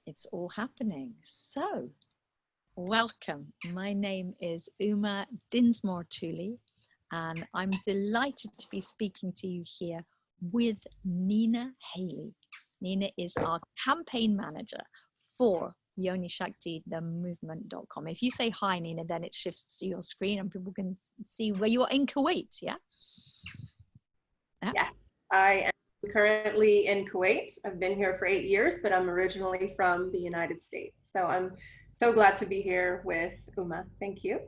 It's all happening. So, welcome. My name is Uma Dinsmore-Tuli, and I'm delighted to be speaking to you here with Nina Haley. Nina is our campaign manager for Yoni Shakti, the movement.com. If you say hi, Nina, then it shifts to your screen and people can see where you are in Kuwait, yeah? Yes, I am currently in Kuwait. I've been here for 8 years, but I'm originally from the United States. So I'm so glad to be here with Uma. Thank you.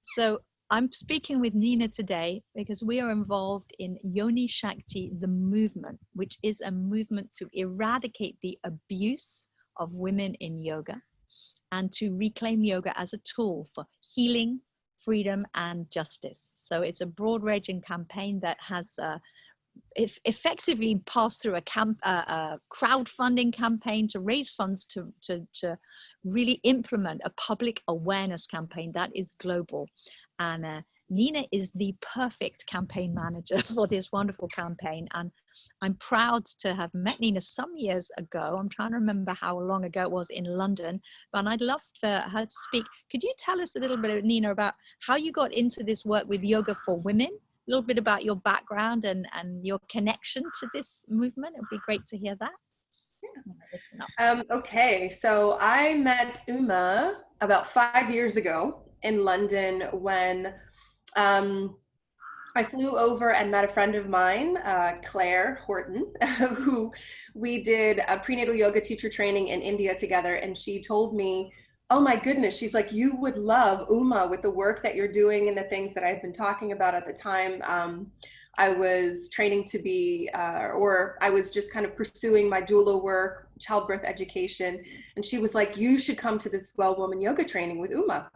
So I'm speaking with Nina today because we are involved in Yoni Shakti, the movement, which is a movement to eradicate the abuse of women in yoga and to reclaim yoga as a tool for healing, freedom, and justice. So it's a broad-ranging campaign that has effectively passed through a crowdfunding campaign to raise funds to really implement a public awareness campaign that is global. And Nina is the perfect campaign manager for this wonderful campaign. And I'm proud to have met Nina some years ago. I'm trying to remember how long ago it was in London, but I'd love for her to speak. Could you tell us a little bit, Nina, about how you got into this work with yoga for women? A little bit about your background and your connection to this movement. It would be great to hear that. Okay, so I met Uma about 5 years ago in London when I flew over and met a friend of mine, Claire Horton, who we did a prenatal yoga teacher training in India together, and she told me, oh my goodness, she's like, you would love Uma with the work that you're doing and the things that I've been talking about at the time. I was training to be, or I was just kind of pursuing my doula work, childbirth education. And she was like, you should come to this Well Woman yoga training with Uma.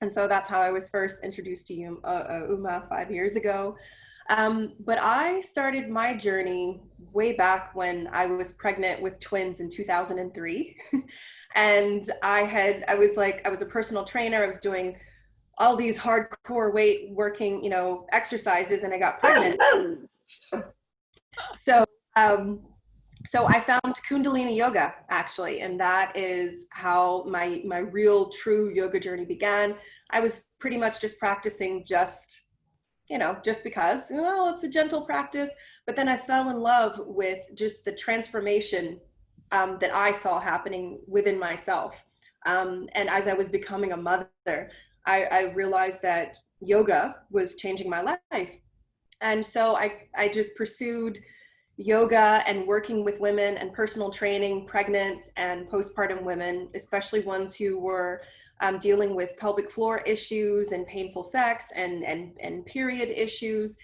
And so that's how I was first introduced to Uma 5 years ago. But I started my journey way back when I was pregnant with twins in 2003. And I was a personal trainer. I was doing all these hardcore weight working, exercises, and I got pregnant. So I found Kundalini yoga, actually, and that is how my real true yoga journey began. I was pretty much just practicing just because, it's a gentle practice. But then I fell in love with just the transformation that I saw happening within myself. And as I was becoming a mother, I realized that yoga was changing my life. And so I just pursued yoga and working with women and personal training, pregnant and postpartum women, especially ones who were dealing with pelvic floor issues and painful sex and period issues.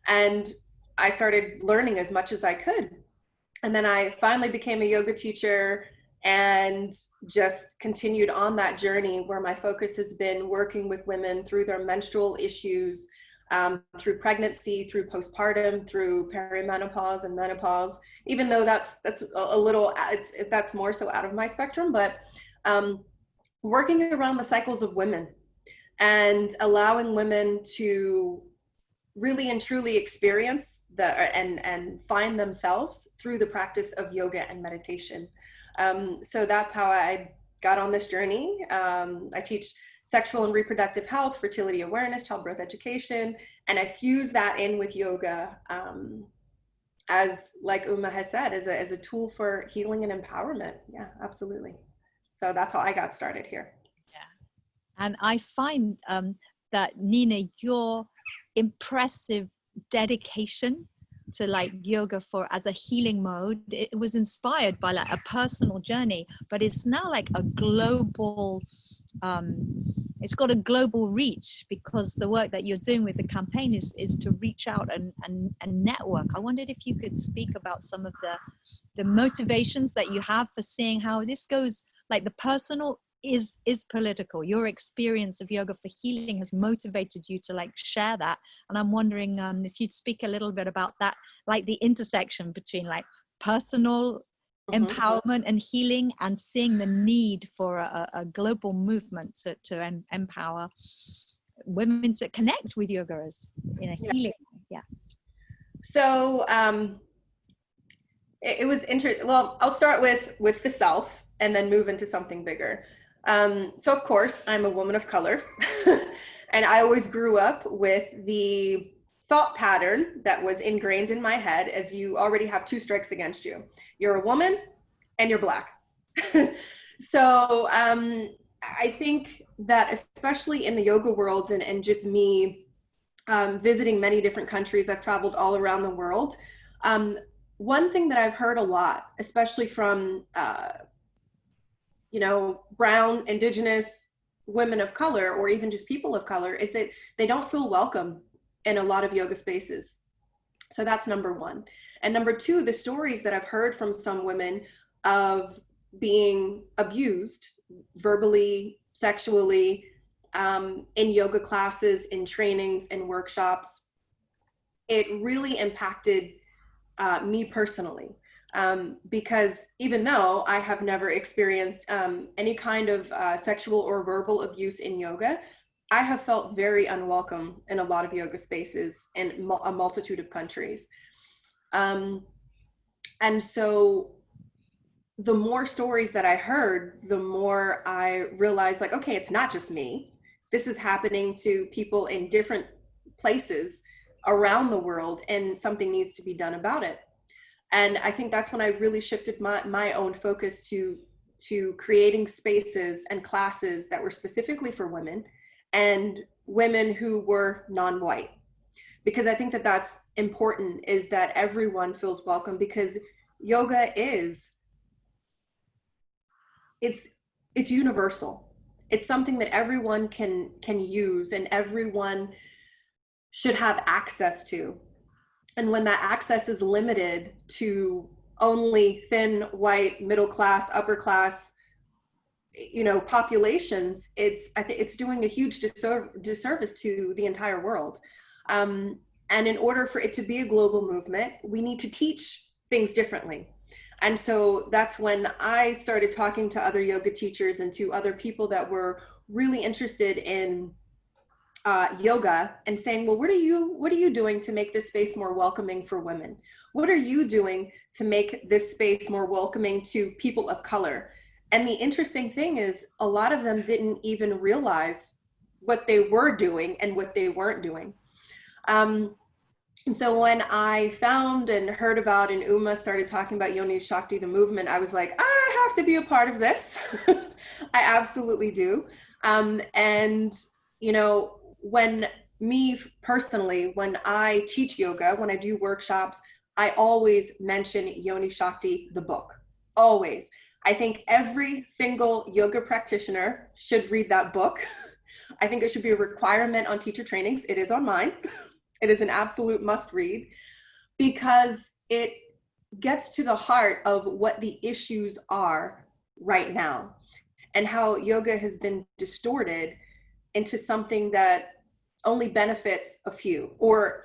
And I started learning as much as I could. And then I finally became a yoga teacher and just continued on that journey where my focus has been working with women through their menstrual issues, through pregnancy, through postpartum, through perimenopause and menopause, even though that's a little, that's more so out of my spectrum, but working around the cycles of women and allowing women to really and truly experience and find themselves through the practice of yoga and meditation. So that's how I got on this journey. I teach sexual and reproductive health, fertility awareness, childbirth education, and I fuse that in with yoga as, like Uma has said, as a tool for healing and empowerment. Yeah, absolutely. So that's how I got started here. Yeah, and I find that, Nina, your impressive dedication to yoga as a healing mode, it was inspired by a personal journey, but it's now a global, it's got a global reach because the work that you're doing with the campaign is to reach out and network. I wondered if you could speak about some of the motivations that you have for seeing how this goes, the personal is political. Your experience of yoga for healing has motivated you to share that, and I'm wondering if you'd speak a little bit about that, the intersection between personal empowerment and healing and seeing the need for a global movement to empower women to connect with yoga as in a healing. Yeah. So it was interesting. Well, I'll start with the self and then move into something bigger. So of course, I'm a woman of color, and I always grew up with the thought pattern that was ingrained in my head as you already have two strikes against you. You're a woman and you're Black. So I think that especially in the yoga world and just me visiting many different countries, I've traveled all around the world. One thing that I've heard a lot, especially from, brown, indigenous women of color, or even just people of color, is that they don't feel welcome in a lot of yoga spaces. So that's number one. And number two, the stories that I've heard from some women of being abused verbally, sexually, in yoga classes, in trainings, in workshops, it really impacted me personally. Because even though I have never experienced any kind of sexual or verbal abuse in yoga, I have felt very unwelcome in a lot of yoga spaces in a multitude of countries. And so the more stories that I heard, the more I realized, like, okay, it's not just me. This is happening to people in different places around the world, and something needs to be done about it. And I think that's when I really shifted my own focus to creating spaces and classes that were specifically for women and women who were non-white. Because I think that that's important, is that everyone feels welcome, because yoga is, it's universal. It's something that everyone can use and everyone should have access to. And when that access is limited to only thin, white, middle class, upper class, populations, I think it's doing a huge disservice to the entire world. And in order for it to be a global movement, we need to teach things differently. And so that's when I started talking to other yoga teachers and to other people that were really interested in yoga, and saying, well, what are you doing to make this space more welcoming for women? What are you doing to make this space more welcoming to people of color? And the interesting thing is, a lot of them didn't even realize what they were doing and what they weren't doing. And so when I found and heard about, and Uma started talking about Yoni Shakti, the movement, I was like, I have to be a part of this. I absolutely do. And, when me personally, when I teach yoga, when I do workshops, I always mention Yoni Shakti, the book, always. I think every single yoga practitioner should read that book. I think it should be a requirement on teacher trainings. It is on mine. It is an absolute must read, because it gets to the heart of what the issues are right now, and how yoga has been distorted into something that only benefits a few, or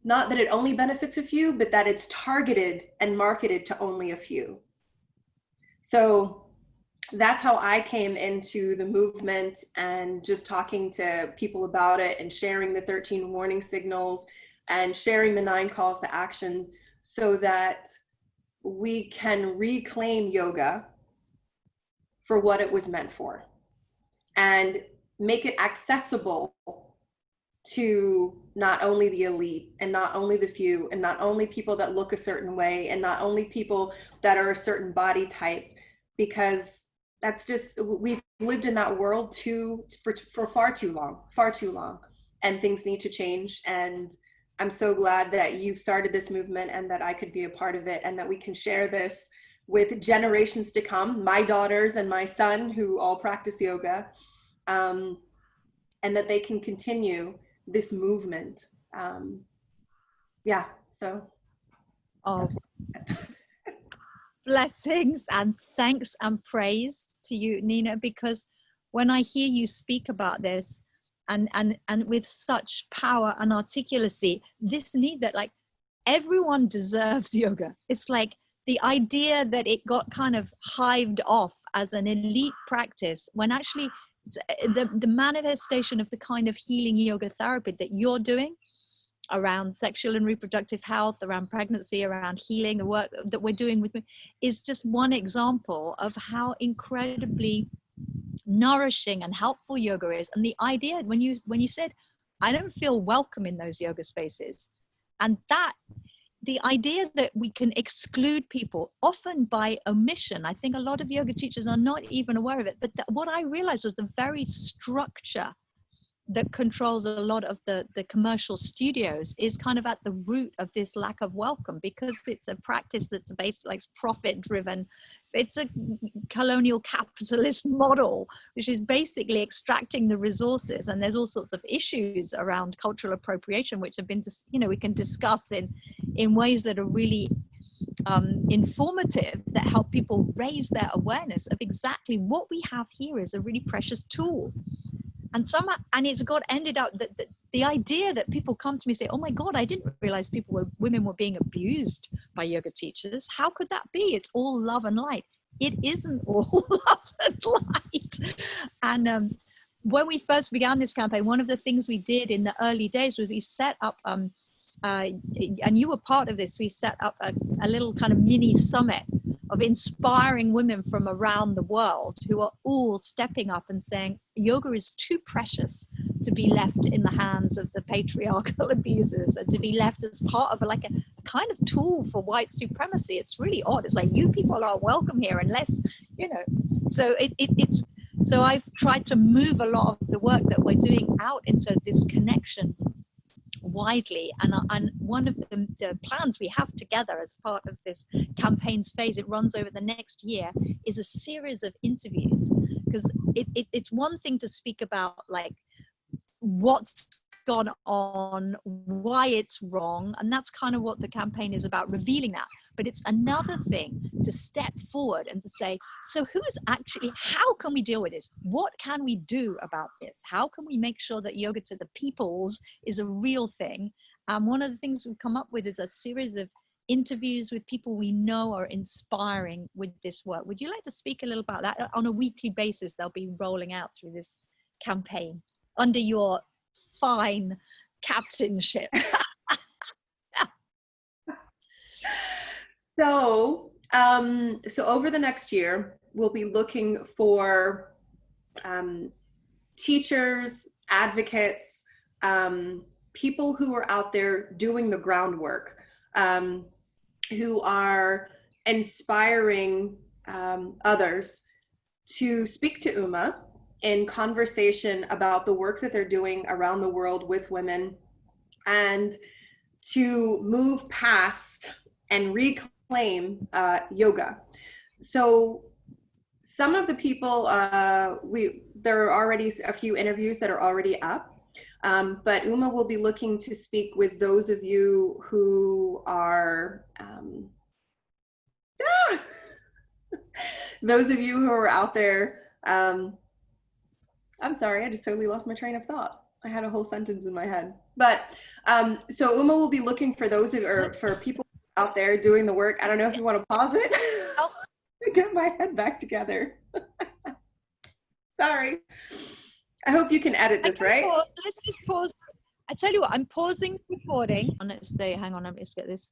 not that it only benefits a few, but that it's targeted and marketed to only a few. So that's how I came into the movement, and just talking to people about it and sharing the 13 warning signals and sharing the 9 calls to actions, so that we can reclaim yoga for what it was meant for and make it accessible to not only the elite, and not only the few, and not only people that look a certain way, and not only people that are a certain body type, because that's just, we've lived in that world for far too long, and things need to change. And I'm so glad that you've started this movement, and that I could be a part of it, and that we can share this with generations to come, my daughters and my son, who all practice yoga, and that they can continue this movement. So blessings and thanks and praise to you, Nina, because when I hear you speak about this, and with such power and articulacy, this need that, like, everyone deserves yoga. It's like the idea that it got kind of hived off as an elite practice, when actually the manifestation of the kind of healing yoga therapy that you're doing, around sexual and reproductive health, around pregnancy, around healing, the work that we're doing with, is just one example of how incredibly nourishing and helpful yoga is. And the idea, when you said, I don't feel welcome in those yoga spaces, and that the idea that we can exclude people, often by omission. I think a lot of yoga teachers are not even aware of it. But what I realized was the very structure that controls a lot of the commercial studios is kind of at the root of this lack of welcome, because it's a practice that's based, like, profit driven. It's a colonial capitalist model, which is basically extracting the resources. And there's all sorts of issues around cultural appropriation, which have been, we can discuss in ways that are really informative, that help people raise their awareness of exactly what we have here is a really precious tool. And it's ended up that the idea that people come to me and say, oh my God, I didn't realize women were being abused by yoga teachers. How could that be? It's all love and light. It isn't all love and light. And when we first began this campaign, one of the things we did in the early days was we set up, and you were part of this, we set up a little kind of mini summit of inspiring women from around the world who are all stepping up and saying, yoga is too precious to be left in the hands of the patriarchal abusers, and to be left as part of a kind of tool for white supremacy. It's really odd. It's like, you people are welcome here unless, so so I've tried to move a lot of the work that we're doing out into this connection widely. And one of the plans we have together as part of this campaign's phase, it runs over the next year, is a series of interviews. Because it's one thing to speak about, like, what's gone on, why it's wrong, and that's kind of what the campaign is about, revealing that. But it's another thing to step forward and to say, so how can we deal with this? What can we do about this? How can we make sure that yoga to the peoples is a real thing? One of the things we've come up with is a series of interviews with people we know are inspiring with this work. Would you like to speak a little about that? On a weekly basis, they'll be rolling out through this campaign under your fine captainship. So over the next year, we'll be looking for teachers, advocates, people who are out there doing the groundwork, who are inspiring others to speak to Uma in conversation about the work that they're doing around the world with women, and to move past and reclaim yoga. So some of the people, there are already a few interviews that are already up, but Uma will be looking to speak with those of you who are, those of you who are out there. I'm sorry, I just totally lost my train of thought. I had a whole sentence in my head. But so Uma will be looking for for people out there doing the work. I don't know if you want to pause it. To get my head back together. Sorry. I hope you can edit this, right? Pause. Let's just pause. I tell you what, I'm pausing recording. And let's say, hang on, let me just get this.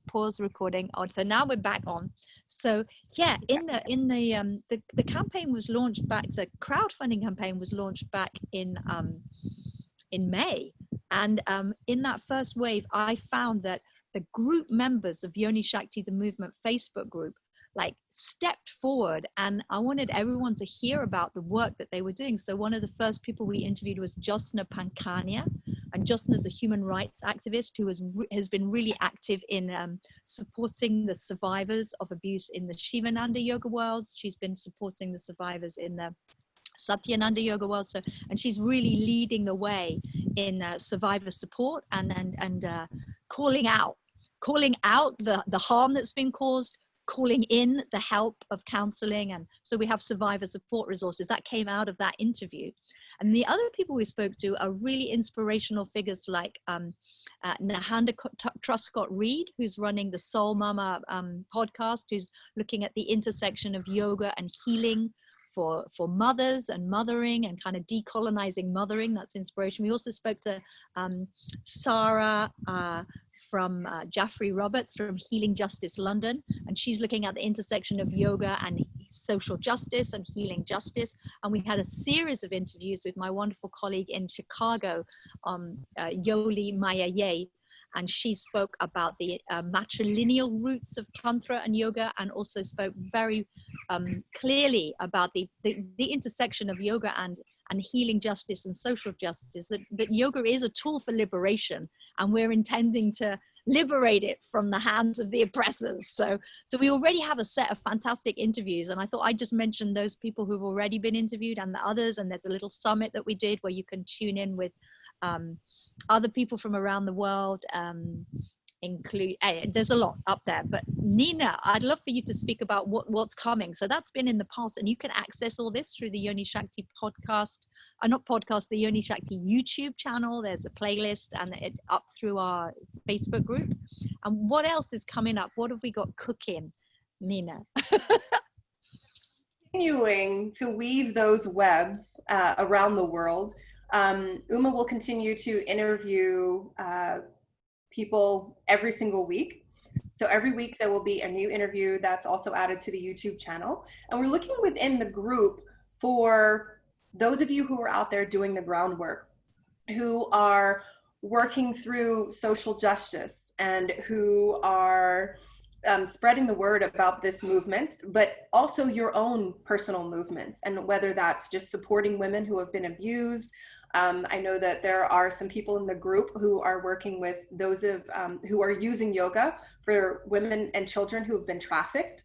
Pause recording on. So now we're back on. So yeah, the campaign was launched back, the crowdfunding campaign was launched back in May, and in that first wave I found that the group members of Yoni Shakti the Movement Facebook group stepped forward, and I wanted everyone to hear about the work that they were doing. So one of the first people we interviewed was Josna Pankania, and Josna is a human rights activist who has been really active in supporting the survivors of abuse in the Shivananda yoga world. She's been supporting the survivors in the Satyananda yoga world. So, and she's really leading the way in survivor support and calling out the harm that's been caused, calling in the help of counseling. And so we have survivor support resources that came out of that interview. And the other people we spoke to are really inspirational figures like Nahanda Truscott-Reed, who's running the Soul Mama podcast, who's looking at the intersection of yoga and healing for mothers and mothering and kind of decolonizing mothering. That's inspiration. We also spoke to Sarah from Jaffrey Roberts from Healing Justice London, and she's looking at the intersection of yoga and social justice and healing justice. And we had a series of interviews with my wonderful colleague in Chicago, Yoli Maya, and she spoke about the matrilineal roots of Tantra and yoga, and also spoke very clearly about the intersection of yoga and healing justice and social justice, that yoga is a tool for liberation, and we're intending to liberate it from the hands of the oppressors. So we already have a set of fantastic interviews, and I thought I'd just mention those people who've already been interviewed and the others. And there's a little summit that we did where you can tune in with other people from around the world. There's a lot up there, but Nina, I'd love for you to speak about what's coming. So that's been in the past, and you can access all this through the Yoni Shakti podcast, the Yoni Shakti YouTube channel. There's a playlist, and it up through our Facebook group. And what else is coming up? What have we got cooking, Nina? Continuing to weave those webs around the world. Uma will continue to interview people every single week. So every week there will be a new interview that's also added to the YouTube channel. And we're looking within the group for those of you who are out there doing the groundwork, who are working through social justice, and who are spreading the word about this movement, but also your own personal movements, and whether that's just supporting women who have been abused. I know that there are some people in the group who are working with those who are using yoga for women and children who have been trafficked.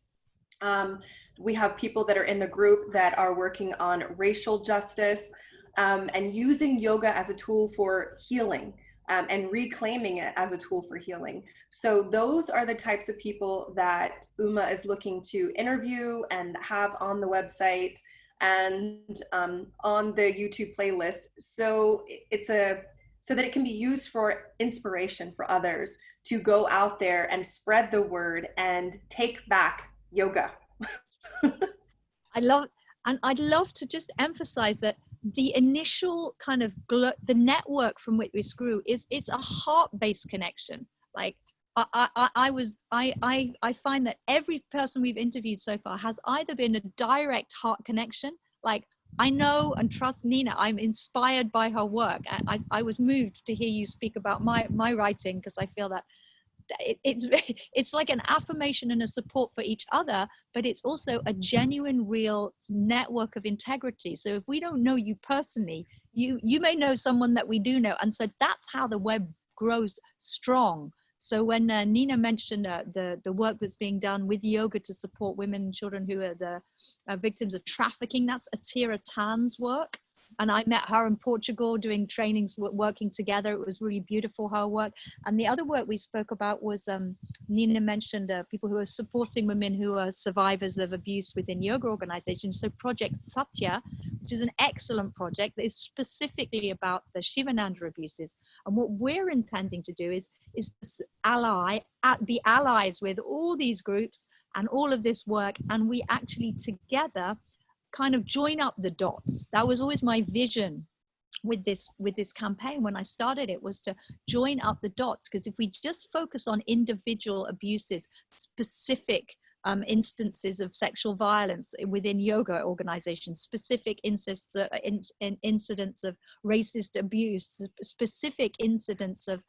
We have people that are in the group that are working on racial justice and using yoga as a tool for healing and reclaiming it as a tool for healing. So those are the types of people that Uma is looking to interview and have on the website and on the YouTube playlist, so that it can be used for inspiration for others to go out there and spread the word and take back yoga. I'd love to just emphasize that the initial kind of the network from which we grew it's a heart-based connection. Like I find that every person we've interviewed so far has either been a direct heart connection, like I know and trust Nina, I'm inspired by her work. I was moved to hear you speak about my writing, because I feel that it's like an affirmation and a support for each other, but it's also a genuine, real network of integrity. So if we don't know you personally, you may know someone that we do know, and so that's how the web grows strong. So when Nina mentioned the work that's being done with yoga to support women and children who are the victims of trafficking, that's Atira Tan's work. And I met her in Portugal doing trainings, working together. It was really beautiful, her work. And the other work we spoke about was, Nina mentioned people who are supporting women who are survivors of abuse within yoga organizations. So Project Satya, which is an excellent project that is specifically about the Shivananda abuses. And what we're intending to do is be allies with all these groups and all of this work. And we actually together kind of join up the dots. That was always my vision with this campaign when I started it, was to join up the dots. Because if we just focus on individual abuses, specific instances of sexual violence within yoga organizations, specific incidents of racist abuse, specific incidents of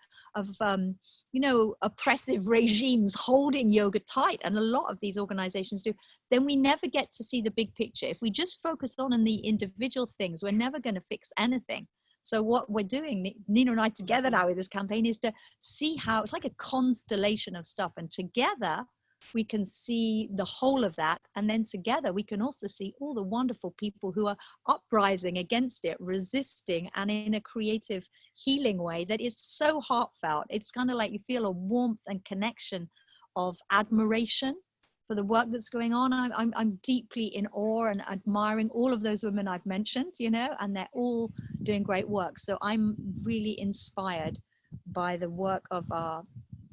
oppressive regimes holding yoga tight, and a lot of these organizations do, then we never get to see the big picture. If we just focus on the individual things, we're never going to fix anything. So what we're doing, Nina and I together now with this campaign, is to see how it's like a constellation of stuff, and together we can see the whole of that. And then together we can also see all the wonderful people who are uprising against it, resisting, and in a creative, healing way that is so heartfelt. It's kind of like you feel a warmth and connection of admiration for the work that's going on. I'm deeply in awe and admiring all of those women I've mentioned, and they're all doing great work. So I'm really inspired by the work of our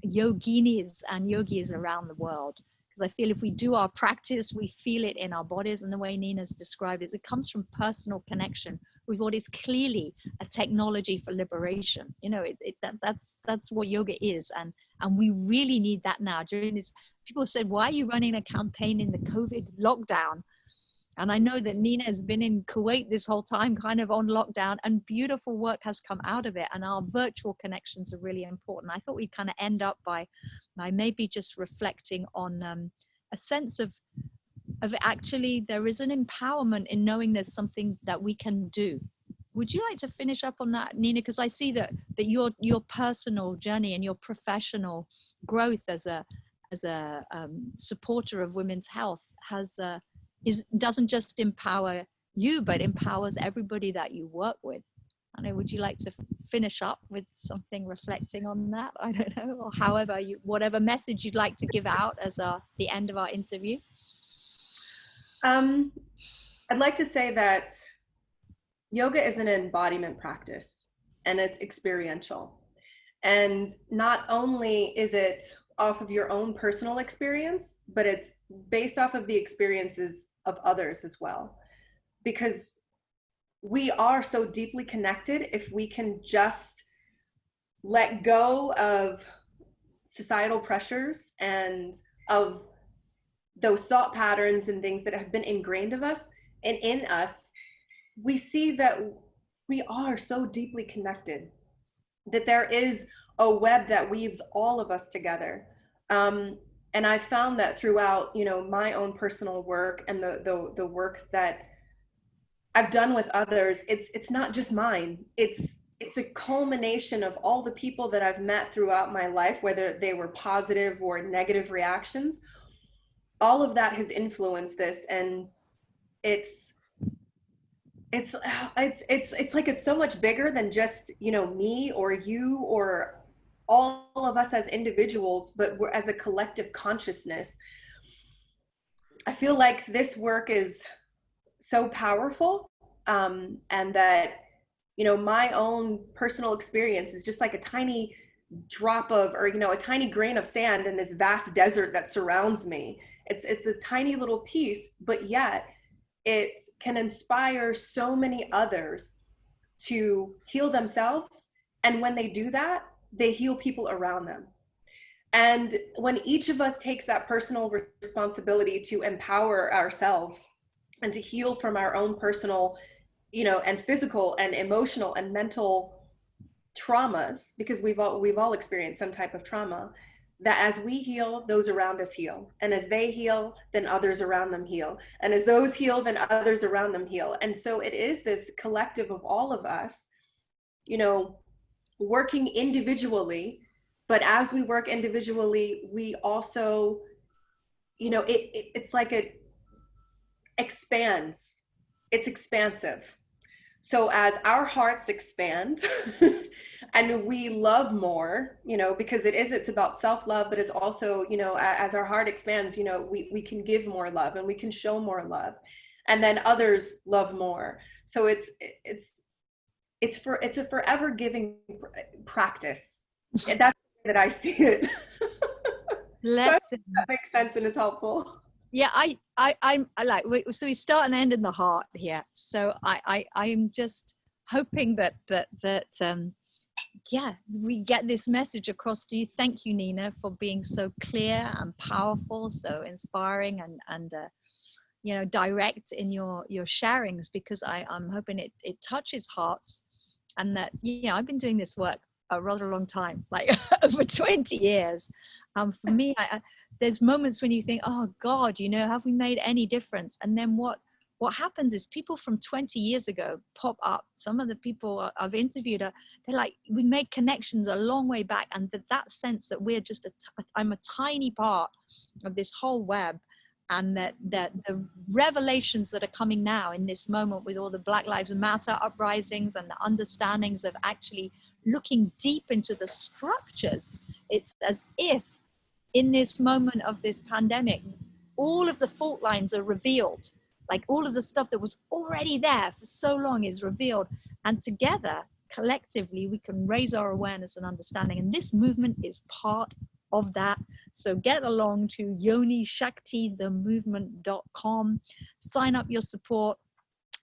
yoginis and yogis around the world, because I feel if we do our practice, we feel it in our bodies. And the way Nina's described it comes from personal connection with what is clearly a technology for liberation. You know, that's what yoga is. And we really need that now during this. People said, why are you running a campaign in the COVID lockdown? And I know that Nina has been in Kuwait this whole time, kind of on lockdown, and beautiful work has come out of it. And our virtual connections are really important. I thought we'd kind of end up by maybe just reflecting on a sense of actually there is an empowerment in knowing there's something that we can do. Would you like to finish up on that, Nina? Because I see that your personal journey and your professional growth as a supporter of women's health doesn't just empower you, but empowers everybody that you work with. I know, would you like to finish up with something reflecting on that? I don't know, or however whatever message you'd like to give out as the end of our interview. I'd like to say that yoga is an embodiment practice, and it's experiential. And not only is it off of your own personal experience, but it's based off of the experiences of others as well. Because we are so deeply connected if we can just let go of societal pressures and of those thought patterns and things that have been ingrained of us and in us. We see that we are so deeply connected, that there is a web that weaves all of us together. And I found that throughout, my own personal work and the work that I've done with others, it's not just mine. It's a culmination of all the people that I've met throughout my life, whether they were positive or negative reactions. All of that has influenced this, and it's like it's so much bigger than just me or you or all of us as individuals, but we're as a collective consciousness. I feel like this work is so powerful, and that my own personal experience is just like a tiny drop of, or a tiny grain of sand in this vast desert that surrounds me. It's a tiny little piece, but yet it can inspire so many others to heal themselves. And when they do that, they heal people around them. And when each of us takes that personal responsibility to empower ourselves and to heal from our own personal, and physical and emotional and mental traumas, because we've all experienced some type of trauma, that as we heal, those around us heal. And as they heal, then others around them heal. And as those heal, then others around them heal. And so it is this collective of all of us, working individually. But as we work individually, we also, it's like it expands. It's expansive. So as our hearts expand and we love more, because it's about self-love, but it's also, as our heart expands, we can give more love and we can show more love, and then others love more. So it's a forever giving practice. That's the way that I see it. Lessons. That makes sense and it's helpful. Yeah, I'm like, so we start and end in the heart here. So I'm just hoping that we get this message across to you. Thank you, Nina, for being so clear and powerful, so inspiring and direct in your sharings, because I'm hoping it touches hearts, and that I've been doing this work a rather long time, like over 20 years. For me, there's moments when you think, oh God, have we made any difference? And then what happens is people from 20 years ago pop up. Some of the people I've interviewed they're like, we made connections a long way back, and that sense that we're just I'm a tiny part of this whole web, and that the revelations that are coming now in this moment with all the Black Lives Matter uprisings and the understandings of actually looking deep into the structures. It's as if in this moment of this pandemic, all of the fault lines are revealed. Like all of the stuff that was already there for so long is revealed. And together, collectively, we can raise our awareness and understanding. And this movement is part of that. So get along to YoniShaktiTheMovement.com, sign up your support.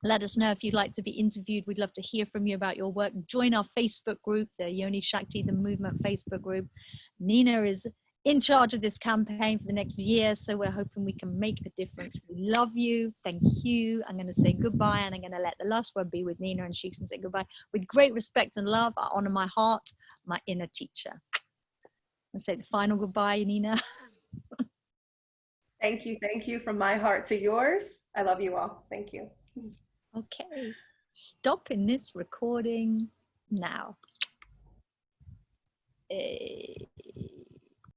Let us know if you'd like to be interviewed. We'd love to hear from you about your work. Join our Facebook group, the Yoni Shakti, the Movement Facebook group. Nina is in charge of this campaign for the next year, so we're hoping we can make a difference. We love you. Thank you. I'm going to say goodbye, and I'm going to let the last word be with Nina, and she can say goodbye. With great respect and love, I honor my heart, my inner teacher. I'll say the final goodbye, Nina. Thank you from my heart to yours. I love you all. Thank you. Okay, stopping this recording now.